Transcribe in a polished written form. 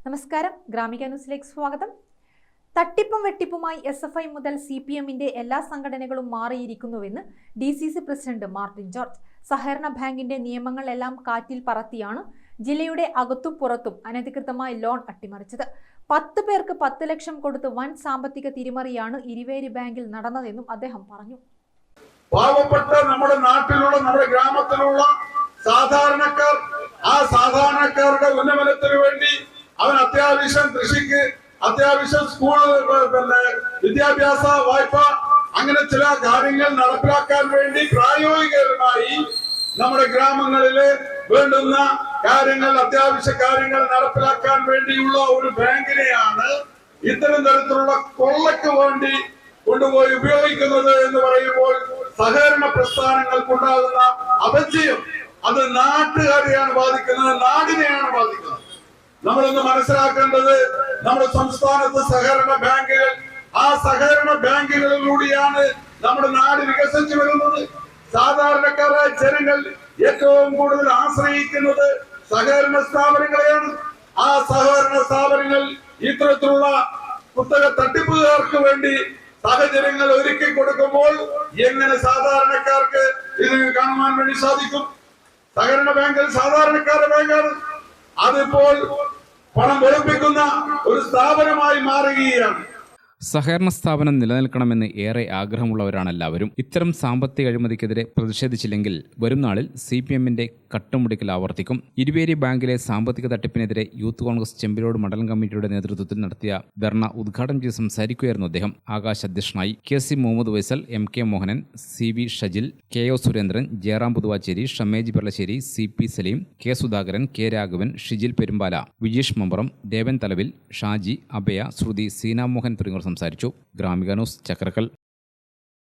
നമസ്കാരം, ഗ്രാമിക ന്യൂസിലേക്ക് സ്വാഗതം. തട്ടിപ്പും വെട്ടിപ്പുമായി SFI മുതൽ CPMന്റെ എല്ലാ സംഘടനകളും മാറിയിരിക്കുന്നുവെന്ന് DCC പ്രസിഡന്റ് മാർട്ടിൻ ജോർജ്. സഹകരണ ബാങ്കിന്റെ നിയമങ്ങളെല്ലാം കാറ്റിൽ പറത്തിയാണ് ജില്ലയുടെ അകത്തും പുറത്തും അനധികൃതമായി ലോൺ അട്ടിമറിച്ചത്. 10 പേർക്ക് 10 ലക്ഷം കൊടുത്ത് വൻ സാമ്പത്തിക തിരിമറിയാണ് ഇരിവേരി ബാങ്കിൽ നടന്നതെന്നും അദ്ദേഹം പറഞ്ഞു. പാവപ്പെട്ട നമ്മുടെ നാട്ടിലുള്ള നമ്മുടെ ഗ്രാമത്തിലുള്ള സാധാരണക്കാർ, ആ സാധാരണക്കാരുടെ ഉന്നമനത്തിന് വേണ്ടി അവൻ അത്യാവശ്യം കൃഷിക്ക്, അത്യാവശ്യം സ്കൂൾ വിദ്യാഭ്യാസ വായ്പ, അങ്ങനെ ചില കാര്യങ്ങൾ നടപ്പിലാക്കാൻ വേണ്ടി പ്രായോഗികമായി നമ്മുടെ ഗ്രാമങ്ങളില് വേണ്ടുന്ന കാര്യങ്ങൾ, അത്യാവശ്യ കാര്യങ്ങൾ നടപ്പിലാക്കാൻ വേണ്ടിയുള്ള ഒരു ബാങ്കിനെയാണ് ഇത്തരം തരത്തിലുള്ള കൊള്ളയ്ക്ക് വേണ്ടി കൊണ്ടുപോയി ഉപയോഗിക്കുന്നത് എന്ന് പറയുമ്പോൾ സഹകരണ പ്രസ്ഥാനങ്ങൾക്കുണ്ടാകുന്ന അപജയം അത് നാട്ടുകാരെയാണ് ബാധിക്കുന്നത്, നാടിനെയാണ് ബാധിക്കുന്നത്. നമ്മളൊന്ന് മനസ്സിലാക്കേണ്ടത്, നമ്മുടെ സംസ്ഥാനത്ത് സഹകരണ ബാങ്കുകൾ, ആ സഹകരണ ബാങ്കുകളിലൂടെയാണ് നമ്മുടെ നാട് വികസിച്ചു വരുന്നത്. സാധാരണക്കാരായ ജനങ്ങൾ ഏറ്റവും കൂടുതൽ ആശ്രയിക്കുന്നത് സഹകരണ സ്ഥാപനങ്ങളെയാണ്. ആ സഹകരണ സ്ഥാപനങ്ങൾ ഇത്തരത്തിലുള്ള കുത്തക തട്ടിപ്പുകാർക്ക് വേണ്ടി സാഹചര്യങ്ങൾ ഒരുക്കി കൊടുക്കുമ്പോൾ എങ്ങനെ സാധാരണക്കാർക്ക് ഇത് കാണുവാൻ വേണ്ടി സാധിക്കും? സഹകരണ ബാങ്കിൽ സാധാരണക്കാരുടെ ബാങ്കാണ്. അതിപ്പോൾ പണം വെളുപ്പിക്കുന്ന ഒരു സ്ഥാപനമായി മാറുകയാണ്. സഹകരണ സ്ഥാപനം നിലനിൽക്കണമെന്ന് ഏറെ ആഗ്രഹമുള്ളവരാണ് എല്ലാവരും. ഇത്തരം സാമ്പത്തിക അഴിമതിക്കെതിരെ പ്രതിഷേധിച്ചില്ലെങ്കിൽ വരും നാളിൽ CPMന്റെ കട്ടുമുടിക്കൽ ആവർത്തിക്കും. ഇരിവേരി ബാങ്കിലെ സാമ്പത്തിക തട്ടിപ്പിനെതിരെ യൂത്ത് കോൺഗ്രസ് ചെമ്പിലോട് മണ്ഡലം കമ്മിറ്റിയുടെ നേതൃത്വത്തിൽ നടത്തിയ ധർണ ഉദ്ഘാടനം ചെയ്ത് സംസാരിക്കുകയായിരുന്നു അദ്ദേഹം. ആകാശ് അധ്യക്ഷനായി. KC Muhammad വൈസൽ, MK Mohanan, CV Shajil, KO Surendran, Jayaram Puthuvachery, Shamej Peralassery, CP Saleem, K Sudhakaran, K Raghavan, Shijil പെരുമ്പാല, Vijeesh Mambaram, ദേവൻ തലവിൽ, ഷാജി, അഭയ, ശ്രുതി, സീന മോഹൻ തുടങ്ങിയവർ സംസാരിച്ചു. ഗ്രാമിക ന്യൂസ്, ചക്രക്കൽ.